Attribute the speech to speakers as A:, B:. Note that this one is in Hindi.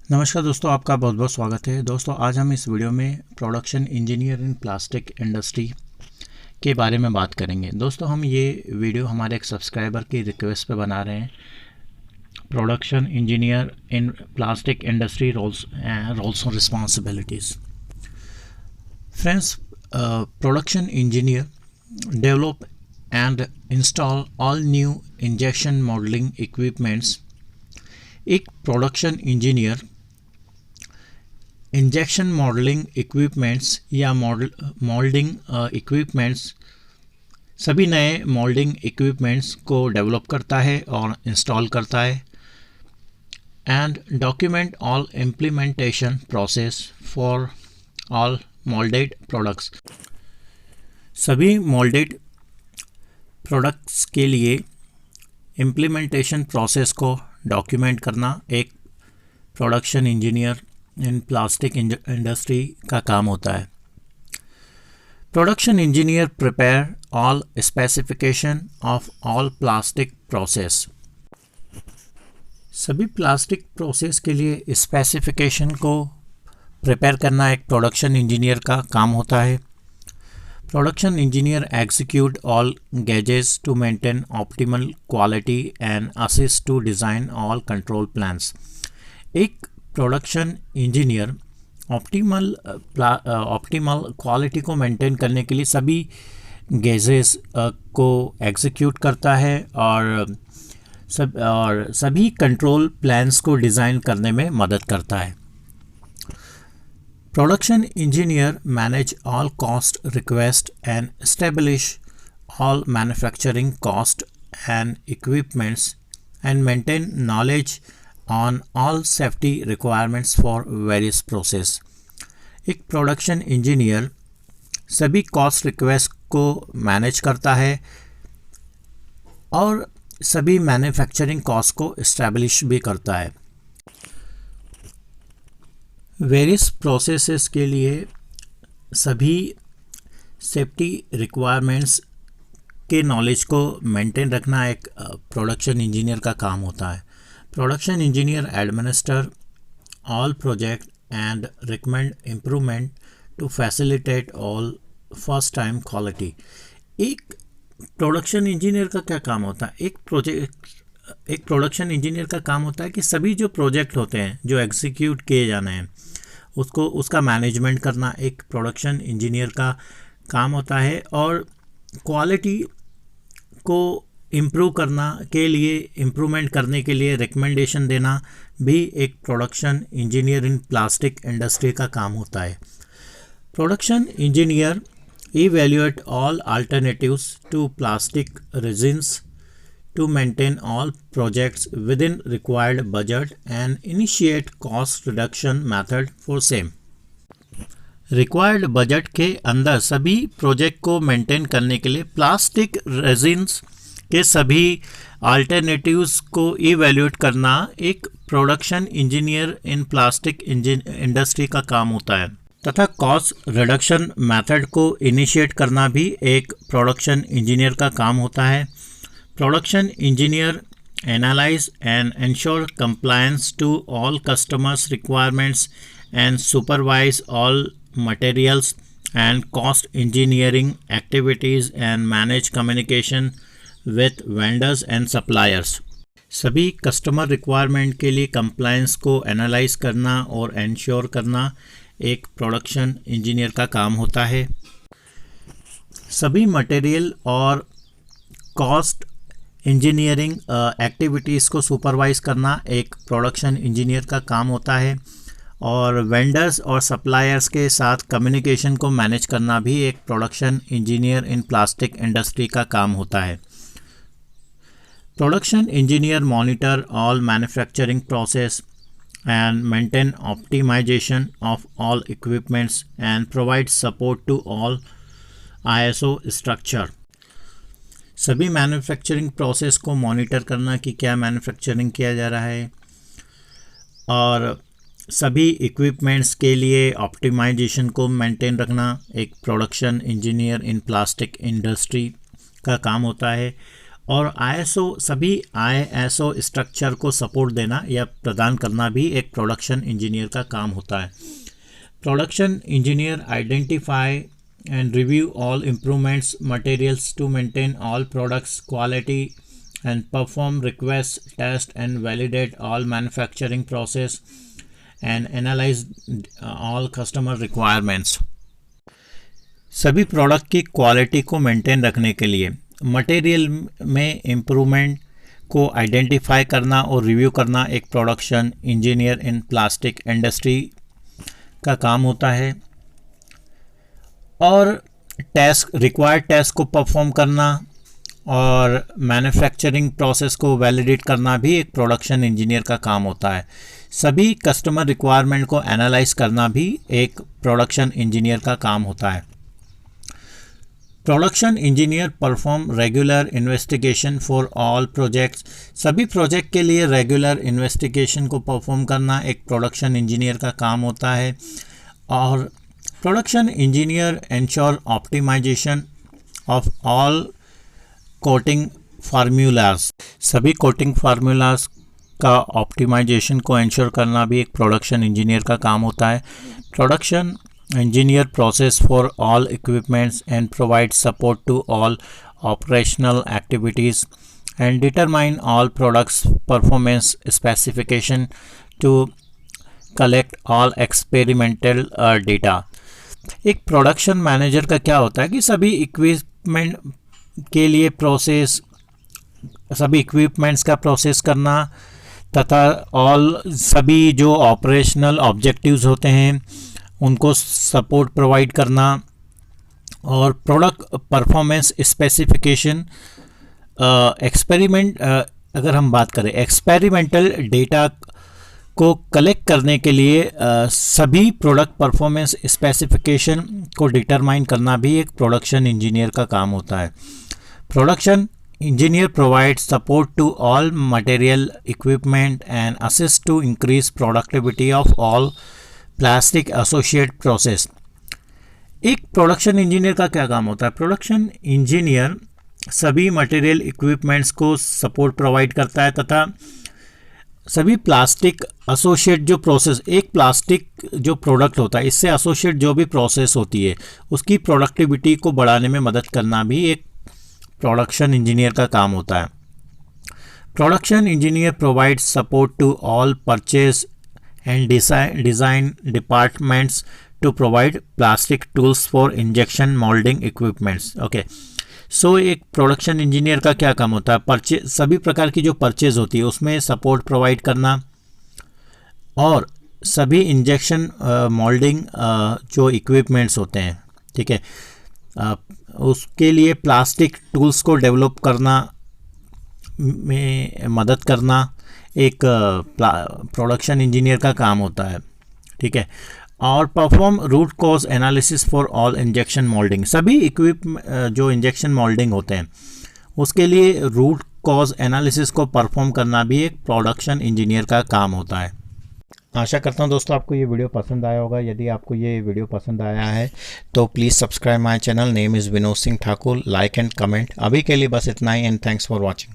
A: नमस्कार दोस्तों, आपका बहुत बहुत स्वागत है। दोस्तों आज हम इस वीडियो में production engineer in plastic industry के बारे में बात करेंगे। दोस्तों हम ये वीडियो हमारे एक सब्सक्राइबर की रिक्वेस्ट पे बना रहे हैं। Production engineer in plastic industry roles और responsibilities. Friends, production engineer develop and install all new injection modelling equipments. एक production engineer injection modelling equipments या मोल्डिंग इक्विपमेंट्स, सभी नए मोल्डिंग इक्विपमेंट्स को डेवलप करता है और इंस्टॉल करता है and document all implementation process for all moulded products. सभी मोल्डेड प्रोडक्ट्स के लिए इम्प्लीमेंटेशन प्रोसेस को डॉक्यूमेंट करना एक production engineer in plastic industry का काम होता है। Production engineer prepare all specification of all plastic process. सभी प्लास्टिक प्रोसेस के लिए स्पेसिफिकेशन को प्रिपेयर करना एक प्रोडक्शन इंजीनियर का काम होता है। Production engineer execute all gauges to maintain optimal quality and assist to design all control plans. एक प्रोडक्शन इंजीनियर ऑप्टिमल क्वालिटी को मेंटेन करने के लिए सभी गेजेस को एग्जीक्यूट करता है और सभी कंट्रोल प्लान्स को डिज़ाइन करने में मदद करता है। Production engineer manage all cost request and establish all manufacturing cost and equipments and maintain knowledge on all safety requirements for various process। एक प्रोडक्शन इंजीनियर सभी कॉस्ट रिक्वेस्ट को मैनेज करता है और सभी मैन्युफैक्चरिंग कॉस्ट को इस्टेब्लिश भी करता है। वेरियस प्रोसेसेस के लिए सभी सेफ्टी रिक्वायरमेंट्स के नॉलेज को मेंटेन रखना एक प्रोडक्शन इंजीनियर का काम होता है। Production engineer administer all project and recommend improvement to facilitate all first time quality। एक प्रोडक्शन इंजीनियर का क्या काम होता है? एक प्रोडक्शन इंजीनियर का काम होता है कि सभी जो प्रोजेक्ट होते हैं जो एग्जीक्यूट किए जाने हैं उसका मैनेजमेंट करना एक प्रोडक्शन इंजीनियर का काम होता है और क्वालिटी को इम्प्रूव करना के लिए इम्प्रूवमेंट करने के लिए रिकमेंडेशन देना भी एक production engineer in plastic industry का काम होता है। Production engineer evaluate all alternatives to plastic resins to maintain all projects with in required budget and initiate cost reduction method for same. Required budget के अंदर सभी प्रोजेक्ट को मेंटेन करने के लिए प्लास्टिक रेजिन्स के सभी अल्टरनेटिव्स को इवैल्यूएट करना एक production engineer in plastic industry का काम होता है तथा कॉस्ट रिडक्शन मेथड को इनिशिएट करना भी एक प्रोडक्शन इंजीनियर का काम होता है। Production engineer analyse and ensure compliance to all customers requirements and supervise all materials and cost engineering activities and manage communication with vendors and suppliers. सभी कस्टमर रिक्वायरमेंट के लिए कंप्लायंस को एनालाइज करना और एंश्योर करना एक प्रोडक्शन इंजीनियर का काम होता है। सभी मटेरियल और कॉस्ट इंजीनियरिंग एक्टिविटीज़ को सुपरवाइज करना एक प्रोडक्शन इंजीनियर का काम होता है और वेंडर्स और सप्लायर्स के साथ कम्युनिकेशन को मैनेज करना भी एक production engineer in plastic industry का काम होता है। Production engineer monitor all manufacturing process and maintain optimization of all equipments and provide support to all ISO structure। सभी मैन्युफैक्चरिंग प्रोसेस को मॉनिटर करना कि क्या मैन्युफैक्चरिंग किया जा रहा है और सभी इक्विपमेंट्स के लिए ऑप्टिमाइजेशन को मेंटेन रखना एक production engineer in plastic industry का काम होता है और सभी ISO स्ट्रक्चर को सपोर्ट देना या प्रदान करना भी एक प्रोडक्शन इंजीनियर का काम होता है। Production engineer identify and review all improvements materials to maintain all products quality and perform requests, test and validate all manufacturing process and analyze all customer requirements। सभी प्रोडक्ट की क्वालिटी को मेंटेन रखने के लिए मटेरियल में इम्प्रूवमेंट को आइडेंटिफाई करना और रिव्यू करना एक production engineer in plastic industry का काम होता है। और रिक्वायर्ड टेस्ट को परफॉर्म करना और मैन्युफैक्चरिंग प्रोसेस को वैलिडेट करना भी एक प्रोडक्शन इंजीनियर का काम होता है। सभी कस्टमर रिक्वायरमेंट को एनालाइज करना भी एक प्रोडक्शन इंजीनियर का काम होता है। Production engineer perform regular investigation for all projects. सभी प्रोजेक्ट के लिए रेगुलर इन्वेस्टिगेशन को परफॉर्म करना एक प्रोडक्शन इंजीनियर का काम होता है। और production engineer ensure optimisation of all coating formulas. सभी कोटिंग फार्मूलाज का ऑप्टिमाइजेशन को एंश्योर करना भी एक प्रोडक्शन इंजीनियर का काम होता है। Production engineer process for all equipments and provide support to all operational activities and determine all products performance specification to collect all experimental data. एक प्रोडक्शन मैनेजर का क्या होता है कि सभी इक्विपमेंट के लिए सभी इक्विपमेंट्स का प्रोसेस करना तथा सभी जो ऑपरेशनल ऑब्जेक्टिव्स होते हैं उनको सपोर्ट प्रोवाइड करना और प्रोडक्ट परफॉर्मेंस स्पेसिफिकेशन अगर हम बात करें एक्सपेरिमेंटल डेटा को कलेक्ट करने के लिए सभी प्रोडक्ट परफॉर्मेंस स्पेसिफिकेशन को डिटरमाइन करना भी एक प्रोडक्शन इंजीनियर का काम होता है। Production engineer provide support to all material equipment and assist to increase productivity of all plastic associate process. एक प्रोडक्शन इंजीनियर का क्या काम होता है? प्रोडक्शन इंजीनियर सभी मटेरियल इक्विपमेंट्स को सपोर्ट प्रोवाइड करता है तथा सभी प्लास्टिक एसोसिएट जो प्रोसेस, एक प्लास्टिक जो प्रोडक्ट होता है इससे एसोसिएट जो भी प्रोसेस होती है उसकी प्रोडक्टिविटी को बढ़ाने में मदद करना भी एक प्रोडक्शन इंजीनियर का काम होता है। Production engineer provide support to all purchase and design departments to provide plastic tools for injection moulding equipments. Okay, so एक प्रोडक्शन इंजीनियर का क्या काम होता है? सभी प्रकार की जो परचेज होती है उसमें सपोर्ट प्रोवाइड करना और सभी इंजेक्शन मोल्डिंग जो इक्विपमेंट्स होते हैं, ठीक है, उसके लिए प्लास्टिक टूल्स को डेवलप करना में मदद करना एक प्रोडक्शन इंजीनियर का काम होता है, ठीक है। और perform root cause analysis for all injection moulding. सभी जो इंजेक्शन मोल्डिंग होते हैं उसके लिए रूट कॉज एनालिसिस को परफॉर्म करना भी एक प्रोडक्शन इंजीनियर का काम होता है। आशा करता हूं दोस्तों आपको ये वीडियो पसंद आया होगा। यदि आपको ये वीडियो पसंद आया है तो please subscribe my channel. Name is Vinod Singh Thakur. Like and comment. अभी के लिए बस इतना ही एंड थैंक्स फॉर वॉचिंग।